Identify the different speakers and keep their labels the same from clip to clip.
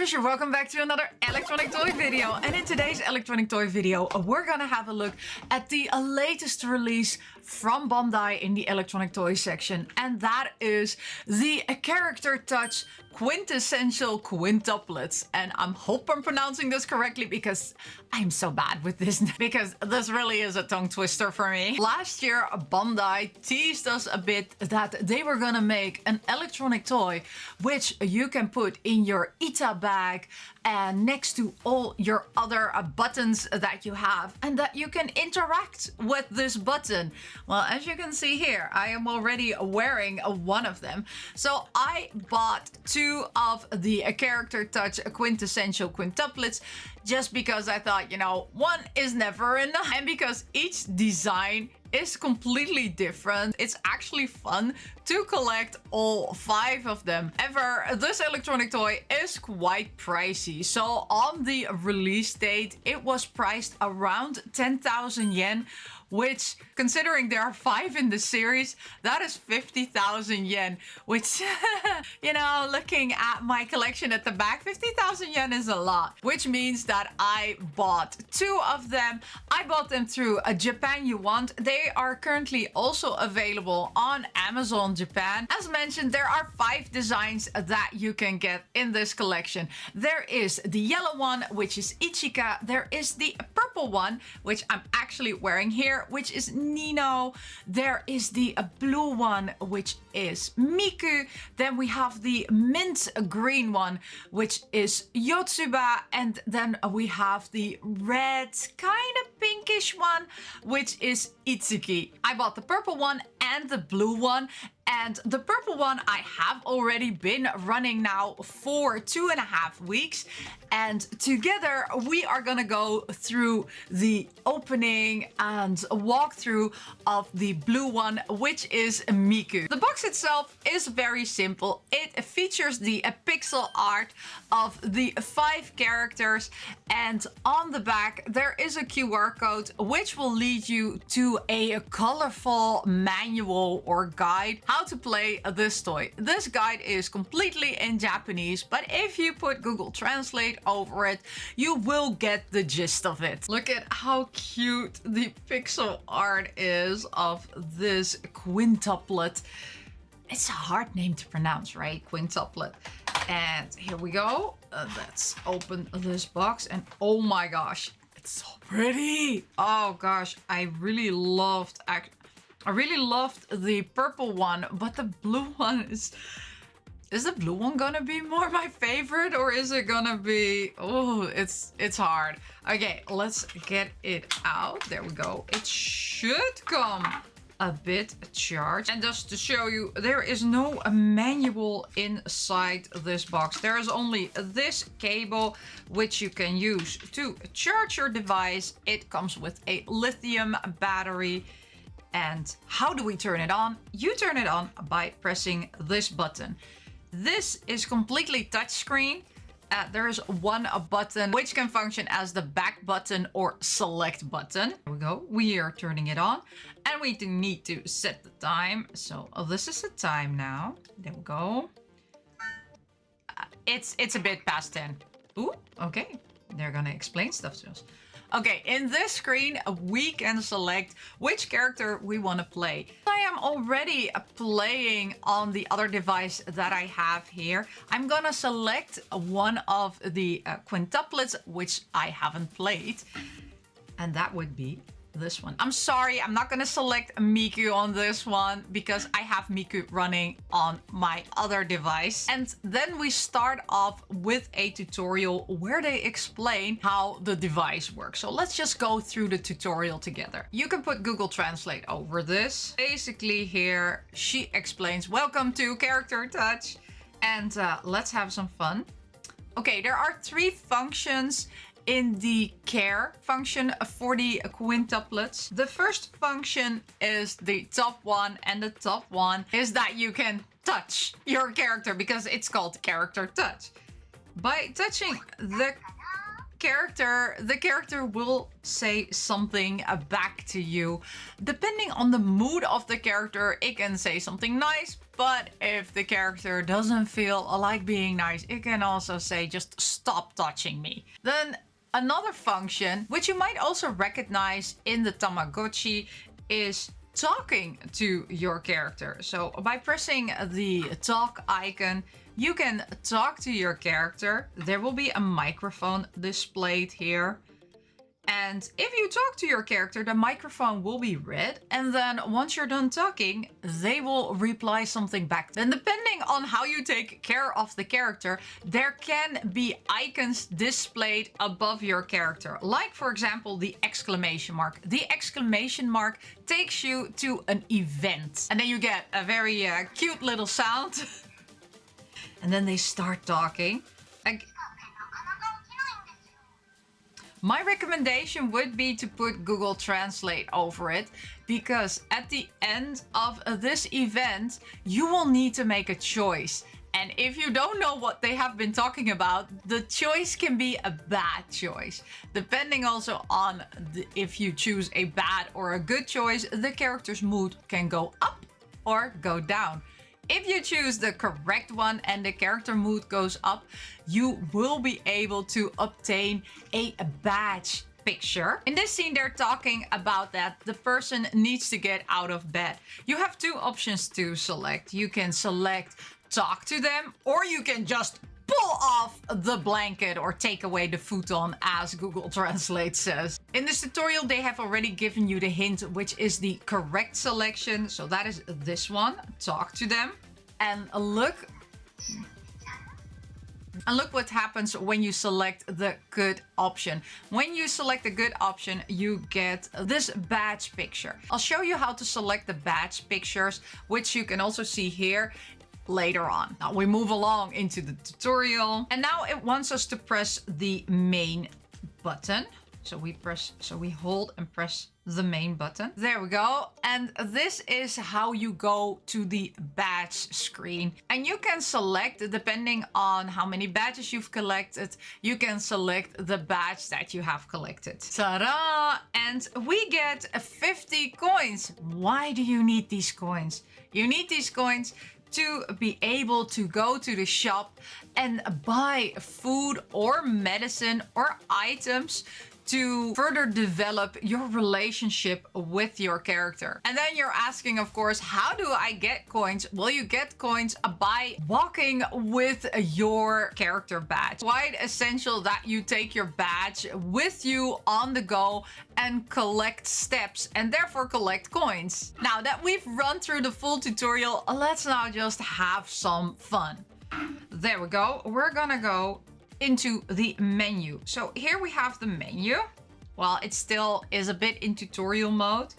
Speaker 1: Trisha, welcome back to another electronic toy video. And in today's electronic toy video, we're gonna have a look at the latest release from Bandai in the electronic toy section. And that is the Charactouch Quintessential Quintuplets. And I hope I'm pronouncing this correctly because I'm so bad with this, because this really is a tongue twister for me. Last year, Bandai teased us a bit that they were gonna make an electronic toy which you can put in your Ita bag and next to all your other buttons that you have, and that you can interact with this button. Well, as you can see here, I am already wearing one of them. So I bought two of the Charactouch Quintessential Quintuplets just because I thought, you know, one is never enough. And because each design is completely different, it's actually fun to collect all 5 of them. However, this electronic toy is quite pricey. So on the release date, it was priced around 10,000 yen, which, considering there are 5 in the series, that is 50,000 yen, which, you know, looking at my collection at the back, 50,000 yen is a lot, which means that I bought 2 of them. I bought them through Japan You Want. They are currently also available on Amazon Japan. As mentioned, there are 5 designs that you can get in this collection. There is the yellow one, which is Ichika. There is the purple one, which I'm actually wearing here, which is Nino. There is the blue one, which is Miku. Then we have the mint green one, which is Yotsuba. And then we have the red, kind of pinkish one, which is Itsuki. I bought the purple one and the blue one. And the purple one I have already been running now for 2.5 weeks. And together we are gonna go through the opening and walkthrough of the blue one, which is Miku. The box itself is very simple. It features the pixel art of the 5 characters. And on the back there is a QR code which will lead you to a colorful manual or guide how to play this toy. This guide is completely in Japanese, but if you put Google Translate over it, you will get the gist of it. Look at how cute the pixel art is of this quintuplet. It's a hard name to pronounce, right? Quintuplet. And here we go. Let's open this box, and oh my gosh, it's so pretty. Oh gosh, I really loved the purple one, but the blue one is the blue one gonna be more my favorite, or is it gonna be, oh, it's hard. Okay, let's get it out. There we go. It should come a bit charged. And just to show you, there is no manual inside this box. There is only this cable which you can use to charge your device. It comes with a lithium battery. And how do we turn it on? You turn it on by pressing this button. This is completely touchscreen. There's one button which can function as the back button or select button. There we go. We are turning it on, and we need to set the time. So this is the time now. There we go. It's a bit past 10. Ooh, okay. They're gonna explain stuff to us. Okay, in this screen, we can select which character we want to play. I am already playing on the other device that I have here. I'm gonna select one of the quintuplets, which I haven't played. And that would be this one. I'm sorry, I'm not gonna select Miku on this one because I have Miku running on my other device. And then we start off with a tutorial where they explain how the device works. So let's just go through the tutorial together. You can put Google Translate over this. Basically here, she explains, welcome to Charactouch, and let's have some fun. Okay, there are 3 functions in the care function for the quintuplets. The first function is the top one, and the top one is that you can touch your character because it's called Charactouch. By touching the character, the character will say something back to you. Depending on the mood of the character, it can say something nice, but if the character doesn't feel like being nice, it can also say, just stop touching me. Then another function, which you might also recognize in the Tamagotchi, is talking to your character. So by pressing the talk icon, you can talk to your character. There will be a microphone displayed here. And if you talk to your character, the microphone will be red. And then once you're done talking, they will reply something back. Then depending on how you take care of the character, there can be icons displayed above your character. Like, for example, the exclamation mark. The exclamation mark takes you to an event. And then you get a very cute little sound. And then they start talking. My recommendation would be to put Google Translate over it, because at the end of this event, you will need to make a choice. And if you don't know what they have been talking about, the choice can be a bad choice. Depending also on if you choose a bad or a good choice, the character's mood can go up or go down. If you choose the correct one and the character mood goes up, you will be able to obtain a badge picture. In this scene, they're talking about that the person needs to get out of bed. You have two options to select. You can select talk to them, or you can just pull off the blanket or take away the futon, as Google Translate says. In this tutorial, they have already given you the hint, which is the correct selection. So that is this one, talk to them. And look what happens when you select the good option. When you select the good option, you get this badge picture. I'll show you how to select the badge pictures, which you can also see here later on. Now we move along into the tutorial, and now it wants us to press the main button. So we hold and press the main button. There we go. And this is how you go to the badge screen. And you can select, depending on how many badges you've collected, you can select the badge that you have collected. Ta-da! And we get 50 coins. Why do you need these coins? You need these coins to be able to go to the shop and buy food or medicine or items to further develop your relationship with your character. And then you're asking, of course, how do I get coins? Well, you get coins by walking with your character badge. Quite essential that you take your badge with you on the go and collect steps, and therefore collect coins. Now that we've run through the full tutorial, let's now just have some fun. There we go. We're gonna go into the menu. So here we have the menu. Well, it still is a bit in tutorial mode.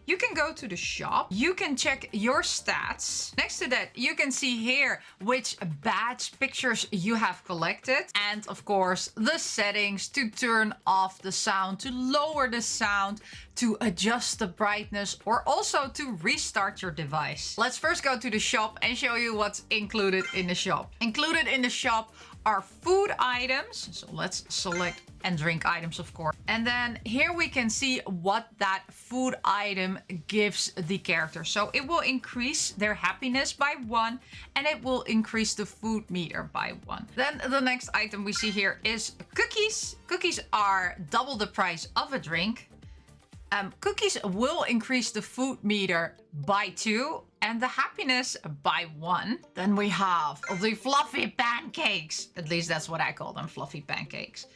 Speaker 1: You can go to the shop. You can check your stats. Next to that, you can see here which badge pictures you have collected. And of course, the settings to turn off the sound, to lower the sound, to adjust the brightness, or also to restart your device. Let's first go to the shop and show you what's included in the shop. Included in the shop are food items. So let's select, and drink items, of course. And then here we can see what that food item gives the character. So it will increase their happiness by 1, and it will increase the food meter by 1. Then the next item we see here is cookies. Cookies are double the price of a drink. Cookies will increase the food meter by 2 and the happiness by 1. Then we have the fluffy pancakes. At least that's what I call them, fluffy pancakes.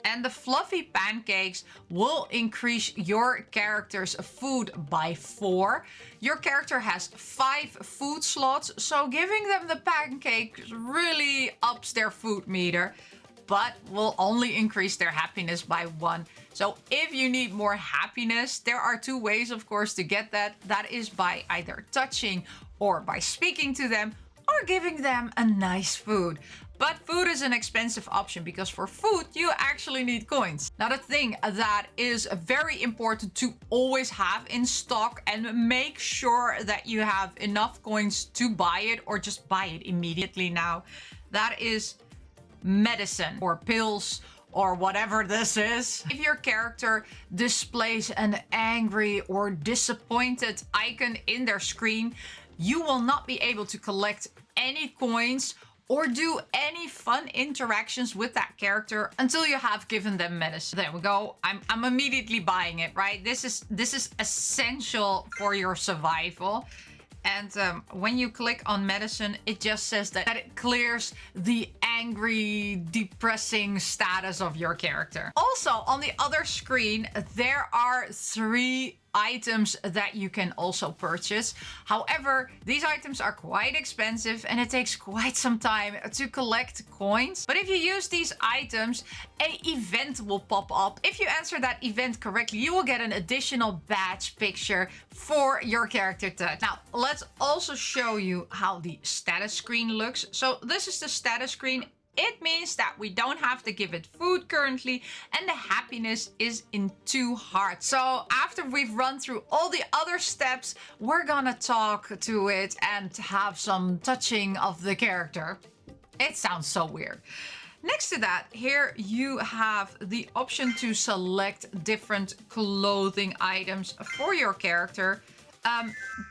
Speaker 1: And the fluffy pancakes will increase your character's food by 4. Your character has 5 food slots, so giving them the pancakes really ups their food meter, but will only increase their happiness by 1. So if you need more happiness, there are 2 ways, of course, to get that. That is by either touching or by speaking to them or giving them a nice food. But food is an expensive option because for food, you actually need coins. Now, the thing that is very important to always have in stock and make sure that you have enough coins to buy it or just buy it immediately now, that is medicine or pills or whatever this is. If your character displays an angry or disappointed icon in their screen, you will not be able to collect any coins or do any fun interactions with that character until you have given them medicine. There we go. I'm immediately buying it, right? This is essential for your survival. And when you click on medicine, it just says that it clears the angry, depressing status of your character. Also, on the other screen, there are 3 items that you can also purchase. However, these items are quite expensive and it takes quite some time to collect coins. But if you use these items, an event will pop up. If you answer that event correctly, you will get an additional badge picture for your character touch. Now, let's also show you how the status screen looks. So this is the status screen. It means that we don't have to give it food currently, and the happiness is in 2 hearts. So after we've run through all the other steps, we're gonna talk to it and have some touching of the character. It sounds so weird. Next to that, here you have the option to select different clothing items for your character.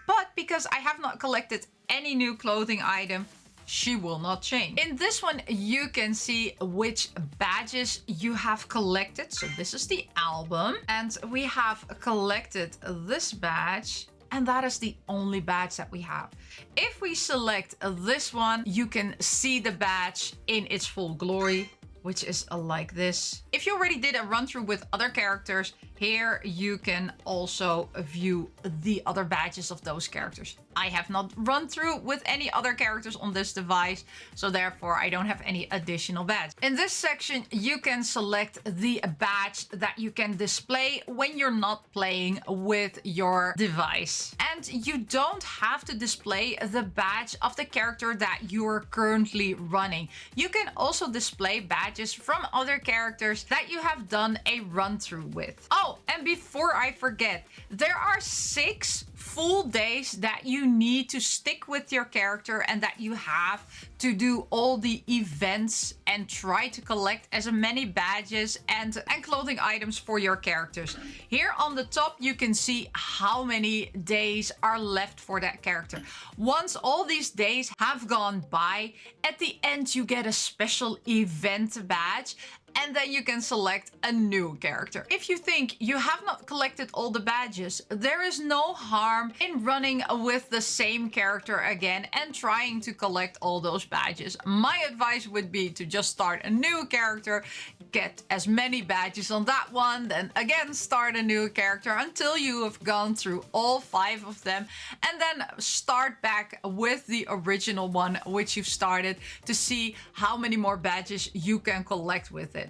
Speaker 1: But because I have not collected any new clothing item, she will not change. In this one, you can see which badges you have collected. So this is the album. And we have collected this badge. And that is the only badge that we have. If we select this one, you can see the badge in its full glory, which is like this. If you already did a run through with other characters, here you can also view the other badges of those characters. I have not run through with any other characters on this device, so therefore I don't have any additional badge. In this section, you can select the badge that you can display when you're not playing with your device. And you don't have to display the badge of the character that you're currently running. You can also display badges from other characters that you have done a run through with. Oh, and before I forget, there are 6 full days that you need to stick with your character and that you have to do all the events and try to collect as many badges and clothing items for your characters. Here on the top, you can see how many days are left for that character. Once all these days have gone by, at the end you get a special event badge, and then you can select a new character. If you think you have not collected all the badges, there is no harm in running with the same character again and trying to collect all those badges. My advice would be to just start a new character, get as many badges on that one, then again start a new character until you have gone through all 5 of them, and then start back with the original one which you've started to see how many more badges you can collect with it.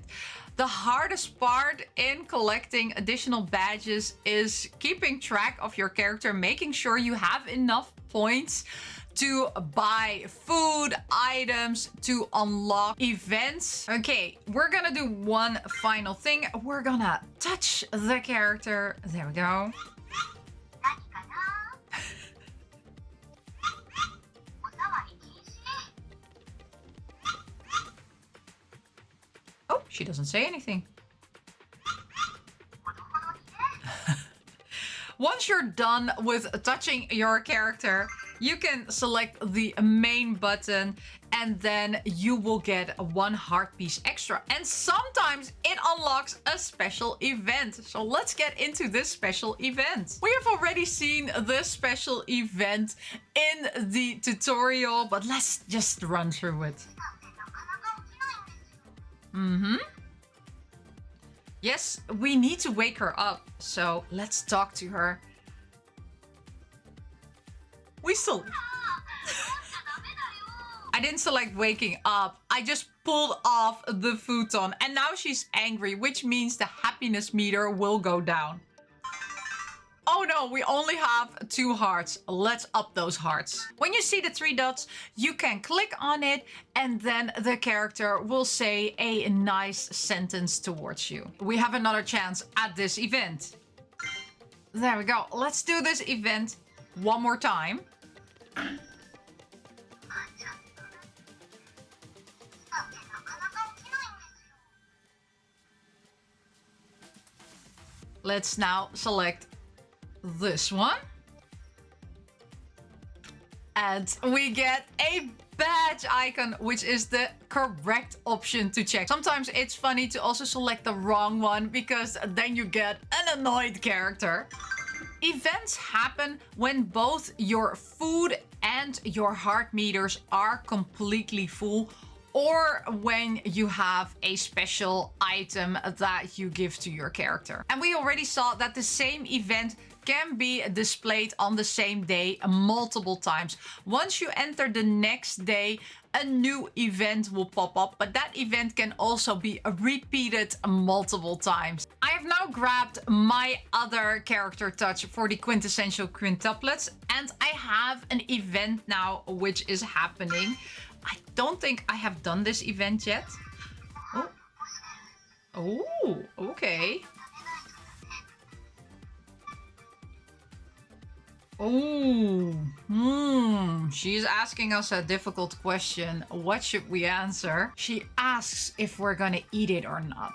Speaker 1: The hardest part in collecting additional badges is keeping track of your character, making sure you have enough points to buy food, items, to unlock events. Okay, we're gonna do one final thing. We're gonna touch the character. There we go. Oh, she doesn't say anything. Once you're done with touching your character, you can select the main button and then you will get 1 heart piece extra. And sometimes it unlocks a special event. So let's get into this special event. We have already seen this special event in the tutorial, but let's just run through it. Yes, we need to wake her up. So let's talk to her. I didn't select waking up. I just pulled off the futon and now she's angry, which means the happiness meter will go down. Oh no, we only have 2 hearts. Let's up those hearts. When you see the 3 dots, you can click on it and then the character will say a nice sentence towards you. We have another chance at this event. There we go. Let's do this event one more time. Let's now select this one. And we get a badge icon, which is the correct option to check. Sometimes it's funny to also select the wrong one because then you get an annoyed character. Events happen when both your food and your heart meters are completely full, or when you have a special item that you give to your character. And we already saw that the same event can be displayed on the same day multiple times. Once you enter the next day, a new event will pop up, but that event can also be repeated multiple times. I have now grabbed my other character touch for the Quintessential Quintuplets, and I have an event now which is happening. I don't think I have done this event yet. Oh, okay. Oh, she's asking us a difficult question. What should we answer? She asks if we're gonna eat it or not.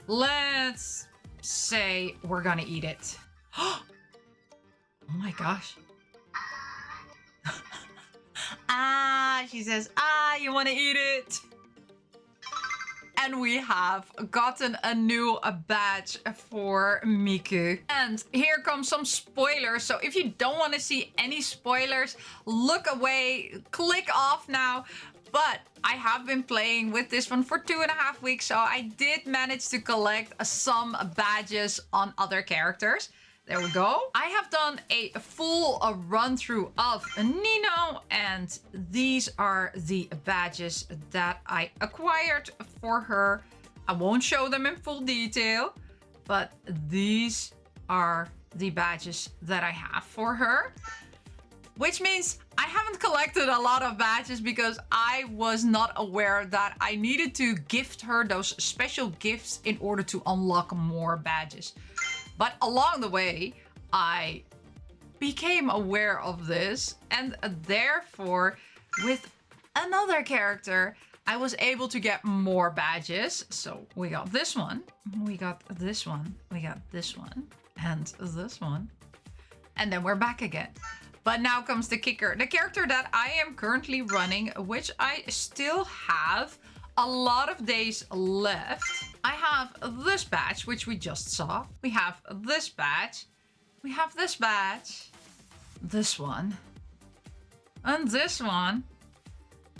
Speaker 1: Let's say we're gonna eat it. Oh my gosh. She says, you wanna eat it? And we have gotten a new badge for Miku. And here comes some spoilers. So if you don't want to see any spoilers, look away, click off now. But I have been playing with this one for 2.5 weeks. So I did manage to collect some badges on other characters. There we go. I have done a full run through of Nino, and these are the badges that I acquired for her. I won't show them in full detail, but these are the badges that I have for her. Which means I haven't collected a lot of badges because I was not aware that I needed to gift her those special gifts in order to unlock more badges. But along the way, I became aware of this, and therefore, with another character, I was able to get more badges. So we got this one, we got this one, we got this one, and this one. And then we're back again. But now comes the kicker. The character that I am currently running, which I still have a lot of days left. I have this badge, which we just saw. We have this badge. We have this badge. This one. And this one.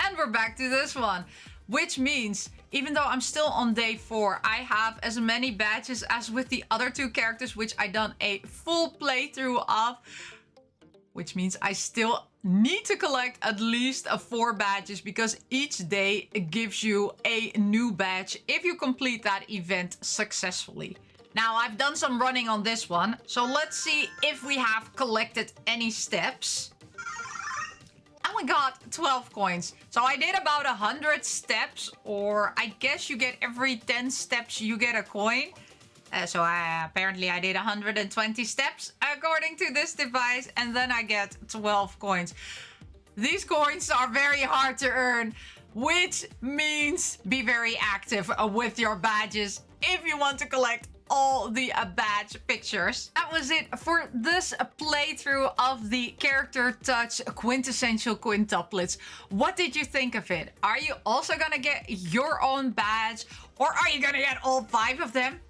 Speaker 1: And we're back to this one. Which means, even though I'm still on day 4, I have as many badges as with the other 2 characters, which I done a full playthrough of. Which means I still need to collect at least 4 badges, because each day gives you a new badge if you complete that event successfully. Now, I've done some running on this one, so let's see if we have collected any steps. And we got 12 coins. So I did about 100 steps, or I guess you get every 10 steps you get a coin. Apparently I did 120 steps according to this device, and then I get 12 coins. These coins are very hard to earn, which means be very active with your badges if you want to collect all the badge pictures. That was it for this playthrough of the Charactouch Quintessential Quintuplets. What did you think of it? Are you also gonna get your own badge, or are you gonna get all 5 of them?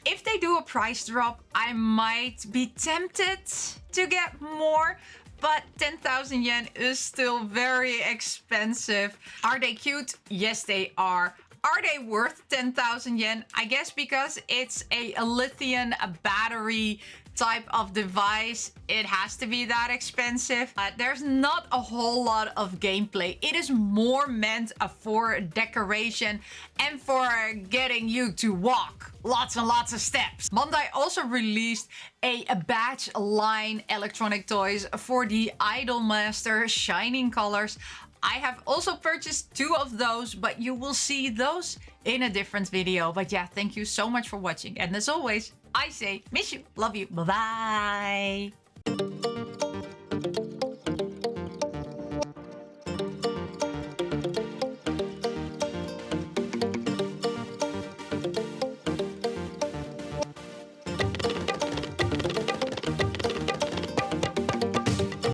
Speaker 1: If they do a price drop, I might be tempted to get more, but 10,000 yen is still very expensive. Are they cute? Yes, they are. Are they worth 10,000 yen? I guess because it's a lithium battery type of device, it has to be that expensive. There's not a whole lot of gameplay. It is more meant for decoration and for getting you to walk lots and lots of steps. Bandai also released a badge line electronic toys for the Idolmaster Shining Colors. I have also purchased 2 of those, but you will see those in a different video. But yeah, thank you so much for watching. And as always, I say, miss you, love you, bye-bye.